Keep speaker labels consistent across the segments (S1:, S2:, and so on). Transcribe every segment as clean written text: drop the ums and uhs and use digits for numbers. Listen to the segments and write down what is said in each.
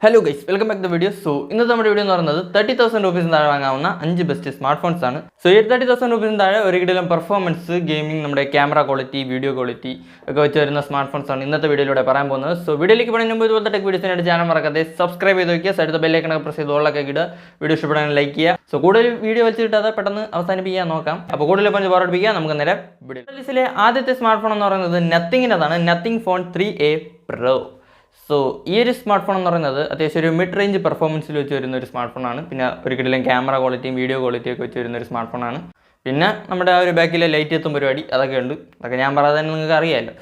S1: Hello guys, welcome back to video. ഇന്നത്തെ നമ്മുടെ video എന്ന് പറയുന്നത് 30,000 രൂപീസിന് താഴെ വാങ്ങാവുന്ന 5 ബെസ്റ്റ് സ്മാർട്ട് ഫോൺസ് ആണ്. ഈ 30,000 രൂപീസിന് താഴെ ഒരിക്കലും പെർഫോമൻസ്, ഗെയിമിംഗ്, നമ്മുടെ ക്യാമറ ക്വാളിറ്റി, വീഡിയോ ക്വാളിറ്റി ഒക്കെ വെച്ച് വരുന്ന സ്മാർട്ട് ഫോൺസ് ആണ് ഇന്നത്തെ വീഡിയോയിലൂടെ പറയാൻ പോകുന്നത്. വീഡിയോയിലേക്ക് പോകുന്നതിന് മുമ്പ് ഇതുപോലത്തെ ടെക് വീഡിയോസിനായിട്ട് ചാനൽ മറക്കാതെ സബ്സ്ക്രൈബ് ചെയ്ത് വയ്ക്കുക. സൈഡിൽ ബെല്ലൈക്കണൊക്കെ പ്രസ് ചെയ്ത് ഓളൊക്കെ ഇടുക. വീഡിയോ ഇഷ്ടപ്പെടാൻ ലൈക്ക് ചെയ്യുക. കൂടുതൽ വീഡിയോ വെച്ച് കിട്ടാതെ പെട്ടെന്ന് അവസാനിപ്പിക്കാൻ നോക്കാം. അപ്പോൾ കൂടുതൽ പറഞ്ഞ് പോരാടിപ്പിക്കുക. നമുക്ക് നേരെ വീഡിയോ. ആദ്യത്തെ സ്മാർട്ട് ഫോൺ എന്ന് പറയുന്നത് നത്തിങ്ങിൻ്റെതാണ്. Nothing phone 3A Pro. ഈ ഒരു സ്മാർട്ട് ഫോൺ എന്ന് പറയുന്നത് അത്യാവശ്യം ഒരു മിഡ് റേഞ്ച് പെർഫോമൻസിൽ വെച്ച് വരുന്ന ഒരു സ്മാർട്ട് ഫോണാണ്. പിന്നെ ഒരിക്കലും ക്യാമറ ക്വാളിറ്റിയും വീഡിയോ ക്വാളിറ്റിയും ഒക്കെ വെച്ച് വരുന്ന ഒരു സ്മാർട്ട് ഫോണാണ്. പിന്നെ നമ്മുടെ ആ ഒരു ബാക്കിലെ ലൈറ്റ് എത്തും പരിപാടി അതൊക്കെ ഉണ്ട്. അതൊക്കെ ഞാൻ പറയാതെ തന്നെ നിങ്ങൾക്ക് അറിയാമല്ലോ.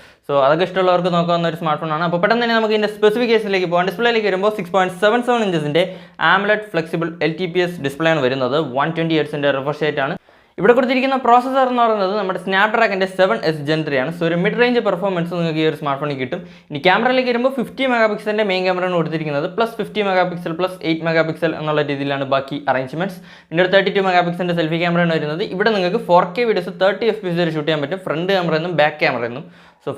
S1: അതൊക്കെ ഇഷ്ടമുള്ളവർക്ക് നോക്കാവുന്ന ഒരു സ്മാർട്ട് ഫോണാണ്. അപ്പോൾ പെട്ടെന്ന് തന്നെ നമുക്ക് ഇതിൻ്റെ സ്പെസിഫിക്കേഷനിലേക്ക് പോകാം. ഡിസ്പ്ലേയിലേക്ക് വരുമ്പോൾ 6.77 ഇഞ്ചസിൻ്റെ AMOLED ഫ്ലെക്സിബിൾ LTPS ഡിസ്പ്ലേ ആണ് വരുന്നത്. 120 Hz റിഫ്രഷ് റേറ്റ് ആണ്. ഇവിടെ കൊടുത്തിരിക്കുന്ന പ്രോസസ്സർ എന്ന് പറയുന്നത് നമ്മുടെ സ്നാപ്ഡ്രാഗൻ്റെ 7S Gen 3 ആണ്. ഒരു മിഡ് റേഞ്ച് പെർഫോമൻസ് നിങ്ങൾക്ക് ഈ ഒരു സ്മാർട്ട് ഫോണിൽ കിട്ടും. ഇനി ക്യാമറയിലേക്ക് വരുമ്പോൾ 50 മെഗാപിക്സലിൻ്റെ മെയിൻ ക്യാമറയാണ് കൊടുത്തിരിക്കുന്നത്. പ്ലസ് 50 മെഗാപിക്സൽ പ്ലസ് 8 മെഗാപിക്സൽ എന്നുള്ള രീതിയിലാണ് ബാക്കി അറേഞ്ച്മെൻറ്റ്സ്. പിന്നെ ഒരു 32 മെഗാപിക്സലിൻ്റെ സെൽഫി ക്യാമറയാണ് വരുന്നത്. ഇവിടെ നിങ്ങൾക്ക് 4K വീഡിയോസ് 30 FPS വരെ ഷൂട്ട് ചെയ്യാൻ പറ്റും, ഫ്രണ്ട് ക്യാമറയെന്നും ബാക്ക് ക്യാമറയെന്നും.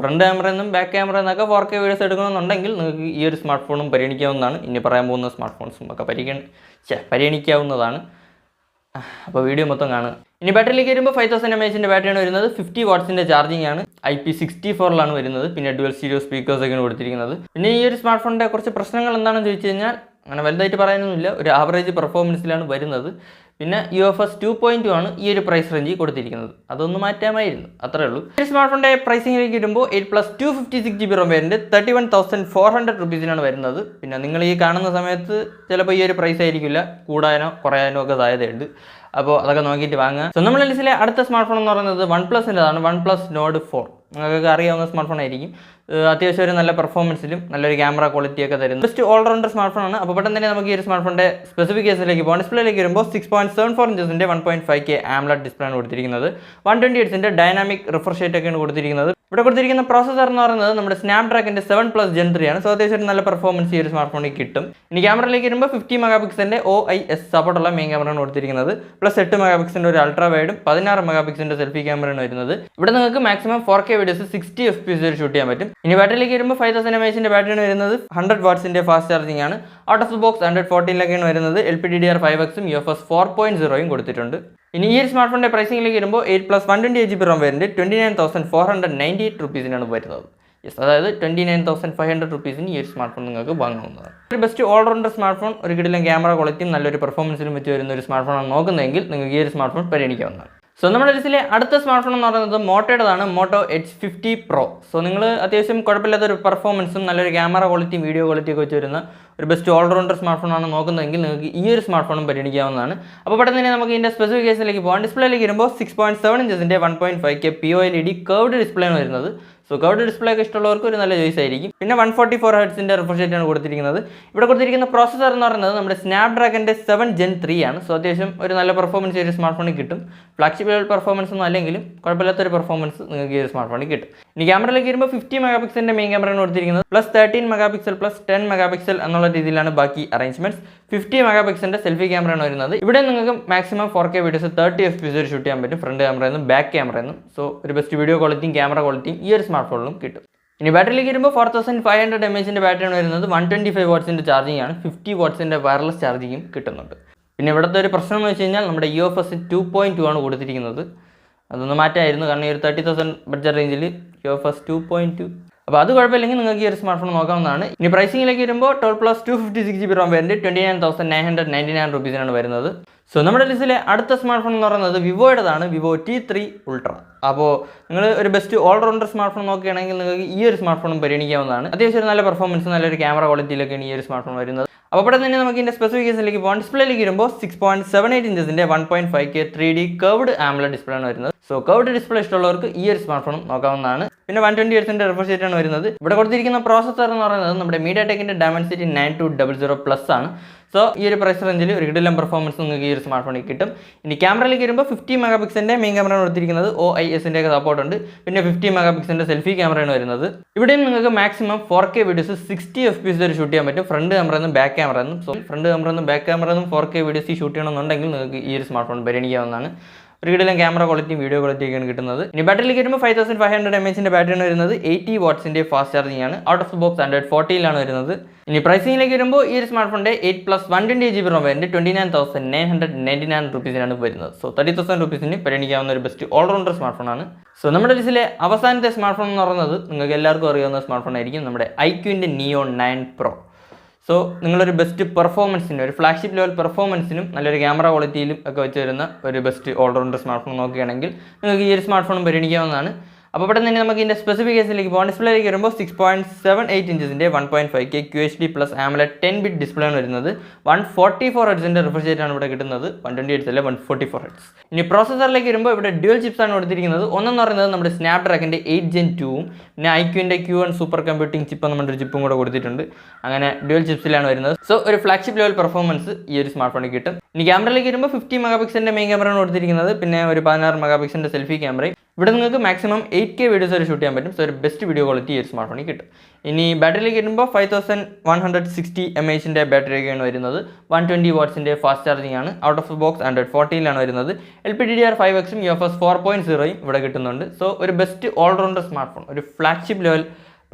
S1: ഫ്രണ്ട് ക്യാമറയെന്നും ബാക്ക് ക്യാമറ എന്നൊക്കെ 4K വീഡിയോസ് എടുക്കണമെന്നുണ്ടെങ്കിൽ നിങ്ങൾക്ക് ഈ ഒരു സ്മാർട്ട് ഫോണും പരിഗണിക്കാവുന്നതാണ്. ഇനി പറയാൻ പോകുന്ന സ്മാർട്ട് ഫോൺസും ഒക്കെ പരിഗണിക്കാവുന്നതാണ്. അപ്പോൾ വീഡിയോ മൊത്തം കാണുക. ഇനി ബാറ്ററിയിലേക്ക് വരുമ്പോൾ 5000 mAh ബാറ്ററിയാണ് വരുന്നത്. 50 വാട്ട്സിൻ്റെ ചാർജിങ് ആണ്. IP64 വരുന്നത്. പിന്നെ ഡുവൽ സ്റ്റീരിയോ സ്പീക്കേഴ്സൊക്കെയാണ് കൊടുത്തിരിക്കുന്നത്. പിന്നെ ഈ ഒരു സ്മാർട്ട് ഫോണിൻ്റെ കുറച്ച് പ്രശ്നങ്ങൾ എന്താണെന്ന് ചോദിച്ചു കഴിഞ്ഞാൽ അങ്ങനെ വലുതായിട്ട് പറയാനൊന്നുമില്ല. ഒരു ആവറേജ് പെർഫോമൻസിലാണ് വരുന്നത്. പിന്നെ UFS 2.2 ആണ് ഈ ഒരു പ്രൈസ് റേഞ്ചിൽ കൊടുത്തിരിക്കുന്നത്. അതൊന്ന് മാറ്റാമായിരുന്നു, അത്രേ ഉള്ളൂ. ഈ സ്മാർട്ട് ഫോണിൻ്റെ പ്രൈസിങ്ങിലേക്ക് വരുമ്പോൾ 8+256GB ROM വേരിയൻറ്റ് 31,400 രൂപീസിനാണ് വരുന്നത്. പിന്നെ നിങ്ങൾ ഈ കാണുന്ന സമയത്ത് ചിലപ്പോൾ ഈ ഒരു പ്രൈസ് ആയിരിക്കില്ല, കൂടാനോ കുറയാനോ ഒക്കെ സാധ്യതയുണ്ട്. അപ്പോൾ അതൊക്കെ നോക്കിയിട്ട് വാങ്ങുക. നമ്മുടെ ലിസ്റ്റിലെ അടുത്ത സ്മാർട്ട് ഫോൺ എന്ന് പറയുന്നത് OnePlusൻ്റെതാണ്. OnePlus Nord 4 നിങ്ങൾക്ക് അറിയാവുന്ന സ്മാർട്ട് ഫോൺ ആയിരിക്കും. അത്യാവശ്യം ഒരു നല്ല പെർഫോമൻസിലും നല്ലൊരു ക്യാമറ ക്വാളിറ്റിയൊക്കെ തരുന്നത് ബെസ്റ്റ് ഓൾറൗണ്ടർ സ്മാർട്ട് ഫോണാണ്. അപ്പോൾ പെട്ടെന്ന് തന്നെ നമുക്ക് ഈ ഒരു സ്മാർട്ട് ഫോണിൻ്റെ സ്പെസിഫിക്കേഷനിലേക്ക് പോകാം. ഡിസ്പ്ലേയിലേക്ക് വരുമ്പോൾ 6.74 ഇഞ്ചസിൻ്റെ 1.5K AMOLED ഡിസ്പ്ലേ ആണ് കൊടുത്തിരിക്കുന്നത്. 120 Hz ഡൈനാമിക് റിഫ്രഷ് റേറ്റ് ഒക്കെയാണ് കൊടുത്തിരിക്കുന്നത്. ഇവിടെ കൊടുത്തിരിക്കുന്ന പ്രോസസ്സർ എന്ന് പറയുന്നത് നമ്മുടെ സ്നാപ്ഡ്രാഗൻ്റെ 7+ Gen 3 ആണ്. അത്യാവശ്യം നല്ല പെർഫോമൻസ് ഈ ഒരു സ്മാർട്ട് ഫോണിൽ കിട്ടും. ഇനി ക്യാമറയിലേക്ക് വരുമ്പോൾ 50 മെഗാപിക്സലിൻ്റെ OIS സപ്പോർട്ടുള്ള മെയിൻ ക്യാമറയാണ് കൊടുത്തിരിക്കുന്നത്. പ്ലസ് 8 മെഗാപിക്സലിൻ്റെ ഒരു അൾട്രാ വൈഡും 16 മെഗാപിക്സലിൻ്റെ സെൽഫി ക്യാമറയാണ് വരുന്നത്. ഇവിടെ നിങ്ങൾക്ക് മാക്സിമം 4K വീഡിയോസ് 60 FPS വരെ ഷൂട്ട് ചെയ്യാൻ പറ്റും. ഇനി ബാറ്ററിയിലേക്ക് വരുമ്പോൾ 5000 mAh ബാറ്ററിയാണ് വരുന്നത്. 100 വാട്ട്സിൻ്റെ ഫാസ്റ്റ് ചാർജിങ് ആണ്. ഔട്ട് ഓഫ് ദ ബോക്സ് 114 വരുന്നത്. LPDDR5X UFS 4.0 കൊടുത്തിട്ടുണ്ട്. ഇനി ഈ ഒരു സ്മാർട്ട് ഫോണിൻ്റെ പ്രൈസിംഗിലേക്ക് വരുമ്പോൾ 8+128GB ROM വേരിയൻറ്റ് 29,498 രൂപീസിനാണ് വരുന്നത്. അതായത് 29,500 രൂപീസിന് ഈ ഒരു സ്മാർട്ട് ഫോൺ നിങ്ങൾക്ക് വാങ്ങാവുന്നതാണ്. ഒരു ബെസ്റ്റ് ഓൾറൗണ്ടർ സ്മാർട്ട് ഫോൺ, ഒരു കിടിലൻ ക്യാമറ ക്വാളിറ്റിയും നല്ലൊരു പെർഫോമൻസിലും വെച്ച് വരുന്ന ഒരു സ്മാർട്ട് ഫോണാണ് നോക്കുന്നതെങ്കിൽ നിങ്ങൾക്ക് ഈ ഒരു സ്മാർട്ട് ഫോൺ പരിഗണിക്കാവുന്നതാണ്. നമ്മുടെ ലിസ്റ്റിലെ അടുത്ത സ്മാർട്ട് ഫോൺ എന്ന് പറയുന്നത് മോട്ടോയുടേതാണ്. Motto H50 Pro. നിങ്ങൾ അത്യാവശ്യം കുഴപ്പമില്ലാത്തൊരു പെർഫോമൻസും നല്ലൊരു ക്യാമറ ക്വാളിറ്റിയും വീഡിയോ ക്വാളിറ്റിയൊക്കെ വെച്ച് വരുന്ന ഒരു ബെസ്റ്റ് ഓൾറൗണ്ടർ സ്മാർട്ട് ഫോണാണ് നോക്കുന്നതെങ്കിൽ നിങ്ങൾക്ക് ഈ ഒരു സ്മാർട്ട് ഫോണും പരിഗണിക്കാവുന്നതാണ്. അപ്പോൾ പെട്ടെന്ന് തന്നെ നമുക്ക് ഇതിൻ്റെ സ്പെസിഫിക്കേഷനിലേക്ക് പോകാം. ഡിസ്പ്ലേയിലേക്ക് വരുമ്പോൾ 6.7 ഇഞ്ചസിൻ്റെ 1.5K POLED കർവ്ഡ് ഡിസ്പ്ലേ ആണ് വരുന്നത്. കർവ്ഡ് ഡിസ്പ്ലേ ഒക്കെ ഇഷ്ടമുള്ളവർക്ക് ഒരു നല്ല ചോയ്സ് ആയിരിക്കും. പിന്നെ 144 Hz റിഫ്രഷ് റേറ്റ് ആണ് കൊടുത്തിരിക്കുന്നത്. ഇവിടെ കൊടുത്തിരിക്കുന്ന പ്രോസസ്സർ എന്ന് പറയുന്നത് നമ്മുടെ സ്നാപ്ഡ്രാഗൻ്റെ 7 Gen 3 ആണ്. അത്യാവശ്യം ഒരു നല്ല പെർഫോമൻസ് ഈ ഒരു സ്മാർട്ട് ഫോണിൽ കിട്ടും. ഫ്ലാഗ്ഷിപ്പ് പെർഫോമൻസ് ഒന്നും അല്ലെങ്കിലും കുഴപ്പമില്ലാത്തൊരു പെർഫോമൻസ് നിങ്ങൾക്ക് ഈ ഒരു സ്മാർട്ട് ഫോണിൽ കിട്ടും. ഇനി ക്യാമറയിലേക്ക് വരുമ്പോൾ 50 മെഗാപിക്സലിൻ്റെ മെയിൻ ക്യാമറയാണ് കൊടുത്തിരിക്കുന്നത്. പ്ലസ് 13 മെഗാപിക്സൽ പ്ലസ് 10 മെഗാപിക്സൽ എന്നുള്ള രീതിയിലാണ് ബാക്കി അറേഞ്ച്മെന്റ്സ്. 50 മെഗാപിക്സലിൻ്റെ സെൽഫി ക്യാമറയാണ് വരുന്നത്. ഇവിടെ നിങ്ങൾക്ക് മാക്സിമം 4K വീഡിയോസ് 30 FPS വരെ ഷൂട്ട് ചെയ്യാൻ പറ്റും, ഫ്രണ്ട് ക്യാമറയെന്നും ബാക്ക് ക്യാമറയെന്നും. ഒരു ബെസ്റ്റ് വീഡിയോ ക്വാളിറ്റിയും ക്യാമറ ക്വാളിറ്റിയും ഈ ഒരു സ്മാർട്ട് ഫോണിലും കിട്ടും. ഇനി ബാറ്ററിയിലേക്ക് വരുമ്പോൾ 4500 mAh ബാറ്ററിയാണ് വരുന്നത്. 125 വാട്ട്സിൻ്റെ ചാർജിങ് ആണ്. 50 വാട്ട്സിൻ്റെ വയർലെസ് ചാർജിങ്ങും കിട്ടുന്നുണ്ട്. പിന്നെ ഇവിടുത്തെ ഒരു പ്രശ്നം എന്ന് വെച്ച് കഴിഞ്ഞാൽ നമ്മുടെ UFS 2.2 ആണ് കൊടുത്തിരിക്കുന്നത്. അതൊന്ന് മാറ്റമായിരുന്നു, കാരണം ഈ ഒരു 30,000 ബഡ്ജറ്റ് റേഞ്ചിൽ UFS 2.2. അപ്പോൾ അത് കുഴപ്പമില്ലെങ്കിൽ നിങ്ങൾക്ക് ഈ ഒരു സ്മാർട്ട് ഫോൺ നോക്കാവുന്നതാണ്. ഇനി പ്രൈസിംഗിലേക്ക് വരുമ്പോൾ 12+256GB ROM വേരിയൻറ്റ് 29,999 രൂപീസിനാണ് വരുന്നത്. നമ്മുടെ ലിസ്റ്റിലെ അടുത്ത സ്മാർട്ട് ഫോൺ എന്ന് പറയുന്നത് വിവോയുടേതാണ്. Vivo T3 Ultra. അപ്പോൾ നിങ്ങൾ ഒരു ബെസ്റ്റ് ഓൾറൗണ്ടർ സ്മാർട്ട് ഫോൺ നോക്കുകയാണെങ്കിൽ നിങ്ങൾക്ക് ഈ ഒരു സ്മാർട്ട് ഫോണും പരിഗണിക്കാവുന്നതാണ്. അത്യാവശ്യം നല്ല പെർഫോമൻസ് നല്ലൊരു ക്യാമറ ക്വാളിറ്റിയിലൊക്കെയാണ് ഈ ഒരു സ്മാർട്ട് ഫോൺ വരുന്നത്. അപ്പോൾ പെട്ടെന്ന് തന്നെ നമുക്ക് ഇതിൻ്റെ സ്പെസിഫിക്കേഷനിലേക്ക് പോകാം. ഡിസ്പ്ലേയിലേക്ക് വരുമ്പോൾ 6.78 ഇഞ്ചസിൻ്റെ 1.5K 3D curved AMOLED display ആണ് വരുന്നത്. കർവ്ഡ് ഡിസ്പ്ലേ ഇഷ്ടമുള്ളവർക്ക് ഈ ഒരു സ്മാർട്ട് ഫോൺ നോക്കാവുന്നതാണ്. പിന്നെ 120 Hz റിഫ്രഷ് റേറ്റ് ആണ് വരുന്നത്. ഇവിടെ കൊടുത്തിരിക്കുന്ന പ്രോസസ്സർ എന്ന് പറയുന്നത് നമ്മുടെ MediaTekൻ്റെ Dimensity 9200+ ആണ്. ഈ ഒരു പ്രൈസ് റേഞ്ചിൽ ഒരു കിടിലൻ പെർഫോമൻസ് നിങ്ങൾക്ക് ഈ ഒരു സ്മാർട്ട് ഫോണിൽ കിട്ടും. ഇനി ക്യാമറയിലേക്ക് വരുമ്പോൾ 50 മെഗാപിക്സലിൻ്റെ മെയിൻ ക്യാമറയാണ് കൊടുത്തിരിക്കുന്നത്. OIS-ൻ്റെ ഒക്കെ സപ്പോർട്ട് ഉണ്ട്. പിന്നെ 50 മെഗാപിക്സലിൻ്റെ സെൽഫി ക്യാമറയാണ് വരുന്നത്. ഇവിടെയും നിങ്ങൾക്ക് മാക്സിമം 4K വീഡിയോസ് 60 FPS വരെ ഷൂട്ട് ചെയ്യാൻ പറ്റും, ഫ്രണ്ട് ക്യാമറയെന്നും ബാക്ക് ക്യാമറയെന്നും. ഫ്രണ്ട് ക്യാമറയെന്നും ബാക്ക് ക്യാമറയെന്നും 4K വീഡിയോസ് ഷൂട്ട് ചെയ്യണമെന്നുണ്ടെങ്കിൽ നിങ്ങൾക്ക് ഈ ഒരു സ്മാർട്ട് ഫോൺ പരിഗണിക്കാവുന്നതാണ്. ഒരു കിടിലൻ ക്യാമറ ക്വാളിറ്റിയും വീഡിയോ ക്വാളിറ്റിയൊക്കെയാണ് കിട്ടുന്നത്. ഇനി ബാറ്ററിയിലേക്ക് വരുമ്പോൾ 5500 mAh ബാറ്ററിയാണ് വരുന്നത്. 80 വാട്ട്സിൻ്റെ ഫാസ്റ്റ് ചാർജിങ് ആണ്. Out of the box Android 14 വരുന്നത്. ഇനി പ്രൈസിംഗിലേക്ക് വരുമ്പോൾ ഈ ഒരു സ്മാർട്ട് ഫോണിൻ്റെ 8+ 128GB ROM വേരിയൻറ്റ് 29,999 rupees വരുന്നത്. സോ 30,000 rupees പരിഗണിക്കാവുന്ന ഒരു ബെസ്റ്റ് ഓൾറൗണ്ടർ സ്മാർട്ട് ഫോണാണ്. സോ നമ്മുടെ ലിസ്റ്റിലെ അവസാനത്തെ സ്മാർട്ട് ഫോൺ എന്ന് പറയുന്നത് നിങ്ങൾക്ക് എല്ലാവർക്കും അറിയാവുന്ന സ്മാർട്ട് ഫോൺ ആയിരിക്കും, നമ്മുടെ iQൻ്റെ Neo 9 Pro. സോ നിങ്ങളൊരു ബെസ്റ്റ് പെർഫോമൻസിനും ഒരു ഫ്ലാഗ്ഷിപ്പ് ലെവൽ പെർഫോമൻസിനും നല്ലൊരു ക്യാമറ ക്വാളിറ്റിയിലും ഒക്കെ വെച്ച് വരുന്ന ഒരു ബെസ്റ്റ് ഓൾറൗണ്ടർ സ്മാർട്ട് ഫോൺ നോക്കുകയാണെങ്കിൽ നിങ്ങൾക്ക് ഈ ഒരു സ്മാർട്ട് ഫോൺ പരിഗണിക്കാവുന്നതാണ്. അപ്പോൾ ഇവിടെ തന്നെ നമുക്ക് ഇതിൻ്റെ സ്പെസിഫിക്കേഷനിലേക്ക് പോകാം. ഡിസ്പ്ലേയിലേക്ക് വരുമ്പോൾ 6.78 ഇഞ്ചസിൻ്റെ 1.5K QHD+ AMOLED 10-bit display ആണ് വരുന്നത്. 144 ഹെർട്സിൻ്റെ റിഫ്രഷ് റേറ്റ് ആണ് ഇവിടെ കിട്ടുന്നത്. 128 അല്ല 144 ഹെർട്സ്. ഇനി പ്രോസസ്സറിലേക്ക് വരുമ്പോൾ ഇവിടെ ഡ്യുവൽ ചിപ്സ് ആണ് കൊടുത്തിരിക്കുന്നത്. ഒന്നെന്ന് പറയുന്നത് നമ്മുടെ സ്നാപ്ഡ്രാഗണിൻ്റെ 8 Gen 2ഉം പിന്നെ iQൻ്റെ Q1 സൂപ്പർ കമ്പ്യൂട്ടിംഗ് ചിപ്പ് നമ്മുടെ ഒരു ചിപ്പും കൂടെ കൊടുത്തിട്ടുണ്ട്. അങ്ങനെ ഡ്യുവൽ ചിപ്സിലാണ് വരുന്നത്. സോ ഒരു ഫ്ലാഗ്ഷിപ്പ് ലെവൽ പെർഫോമൻസ് ഈ ഒരു സ്മാർട്ട് ഫോണിൽ കിട്ടും. ഇനി ക്യാമറയിലേക്ക് വരുമ്പോൾ 50 മെഗാപിക്സലിൻ്റെ മെയിൻ ക്യാമറയാണ് കൊടുത്തിരിക്കുന്നത്. പിന്നെ ഒരു 16 മെഗാപിക്സലിൻ്റെ സെൽഫി ക്യാമറയും. ഇവിടെ നിങ്ങൾക്ക് മാക്സിമം 8K വീഡിയോസ് വരെ ഷൂട്ട് ചെയ്യാൻ പറ്റും. സോ ഒരു ബെസ്റ്റ് വീഡിയോ ക്വാളിറ്റി ഈ ഒരു സ്മാർട്ട് ഫോണിൽ കിട്ടും. ഇനി ബാറ്ററിയിലേക്ക് വരുമ്പോൾ 5160 mAh ബാറ്ററിയൊക്കെയാണ് വരുന്നത്. 120 വാട്ട്സിൻ്റെ ഫാസ്റ്റ് ചാർജിങ് ആണ്. Out of the box Android 14 വരുന്നത്. LPDDR5X UFS 4.0 ഇവിടെ കിട്ടുന്നുണ്ട്. സോ ഒരു ബെസ്റ്റ് ഓൾറൗണ്ടർ സ്മാർട്ട് ഫോൺ, ഒരു ഫ്ലാഗ്ഷിപ്പ് ലെവൽ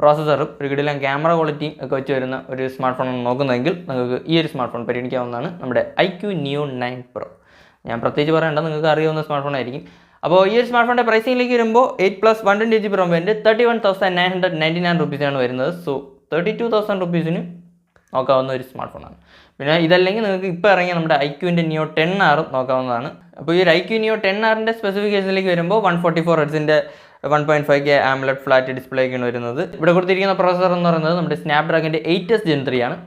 S1: പ്രോസസ്സറും ഒരു കിടിലൻ ക്യാമറ ക്വാളിറ്റിയും ഒക്കെ വെച്ച് വരുന്ന ഒരു സ്മാർട്ട് ഫോൺ നോക്കുന്നതെങ്കിൽ നിങ്ങൾക്ക് ഈ ഒരു സ്മാർട്ട് ഫോൺ പരിഗണിക്കാവുന്നതാണ്, നമ്മുടെ iQ Neo 9 Pro. ഞാൻ പ്രത്യേകിച്ച് പറയേണ്ട, നിങ്ങൾക്ക് അറിയാവുന്ന സ്മാർട്ട് ഫോൺ ആയിരിക്കും. അപ്പോൾ ഈ ഒരു സ്മാർട്ട് ഫോണിൻ്റെ പ്രൈസിംഗിലേക്ക് വരുമ്പോൾ 8+ 128GB ROM വേരിയൻറ്റ് 31,999 rupees വരുന്നത്. സോ 32,000 rupees നോക്കാവുന്ന ഒരു സ്മാർട്ട് ഫോണാണ്. പിന്നെ ഇതല്ലെങ്കിൽ നിങ്ങൾക്ക് ഇപ്പോൾ ഇറങ്ങിയ നമ്മുടെ iQൻ്റെ Neo 10R നോക്കാവുന്നതാണ്. അപ്പോൾ ഈ ഒരു iQ Neo 10Rൻ്റെ സ്പെസിഫിക്കേഷനിലേക്ക് വരുമ്പോൾ 144 ഹെർട്സിൻ്റെ 1.5K AMOLED ഫ്ലാറ്റ് ഡിസ്പ്ലേ ഒക്കെയാണ് വരുന്നത്. ഇവിടെ കൊടുത്തിരിക്കുന്ന പ്രോസസ്സർ എന്ന് പറയുന്നത് നമ്മുടെ സ്നാപ്ഡ്രാഗണിൻ്റെ 8S Gen 3 ആണ്.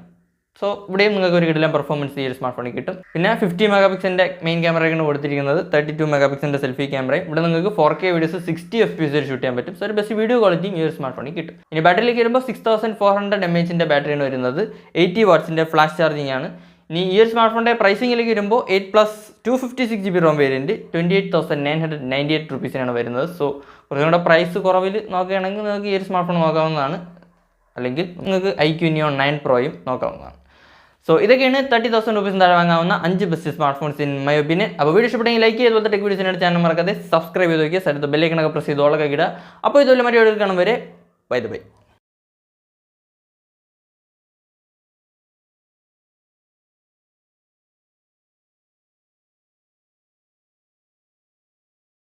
S1: സോ ഇവിടെയും നിങ്ങൾക്ക് ഒരു കിടിലൻ പെർഫോമൻസ് ഈ ഒരു സ്മാർട്ട് ഫോണിൽ കിട്ടും. പിന്നെ 50 മെഗാപിക്സലിൻ്റെ മെയിൻ ക്യാമറയാണ് കൊടുത്തിരിക്കുന്നത്. 32 മെഗാപിക്സലിൻ്റെ സെൽഫി ക്യാമറയും. ഇവിടെ നിങ്ങൾക്ക് 4K വീഡിയോസ് 60 FPS ഷൂട്ട് ചെയ്യാൻ പറ്റും. സോ ഒരു ബെസ്റ്റ് വീഡിയോ ക്വാളിറ്റിയും ഈ ഒരു സ്മാർട്ട് ഫോണിൽ കിട്ടും. ഇനി ബാറ്ററിയിലേക്ക് വരുമ്പോൾ 6400 mAh ബാറ്ററിയാണ് വരുന്നത്. 80 വാട്ട്സിൻ്റെ ഫ്ലാഷ് ചാർജിങ് ആണ്. ഇനി ഈ ഒരു സ്മാർട്ട് ഫോണിൻ്റെ പ്രൈസിംഗിലേക്ക് വരുമ്പോൾ 8+ 256GB ROM വേരിയൻറ്റ് 28,998 rupees വരുന്നത്. സോ കുറച്ചും കൂടെ പ്രൈസ് കുറവിൽ നോക്കുകയാണെങ്കിൽ നിങ്ങൾക്ക് ഈ ഒരു സ്മാർട്ട് ഫോൺ നോക്കാവുന്നതാണ്. അല്ലെങ്കിൽ നിങ്ങൾക്ക് iQ Neo 9 Proയും നോക്കാവുന്നതാണ്. സോ ഇതൊക്കെയാണ് 30,000 rupees താഴെ വാങ്ങാവുന്ന 5 best smart phones in my opinion. അപ്പോൾ വീഡിയോ ഇഷ്ടപ്പെട്ടെങ്കിൽ ലൈക്ക് ചെയ്തുപോലത്തെ ടെക് വീഡിയോസിനായിട്ട് ചാനൽ മറക്കാതെ സബ്സ്ക്രൈബ് ചെയ്ത് നോക്കിയാൽ സ്ഥലത്ത് ബെല്ലൈക്കണൊക്കെ പ്രസ് ചെയ്ത് ഓളൊക്കെ ഇടുക. അപ്പോൾ ഇതുപോലെ മറ്റൊരു കാണും വരെ ബൈ.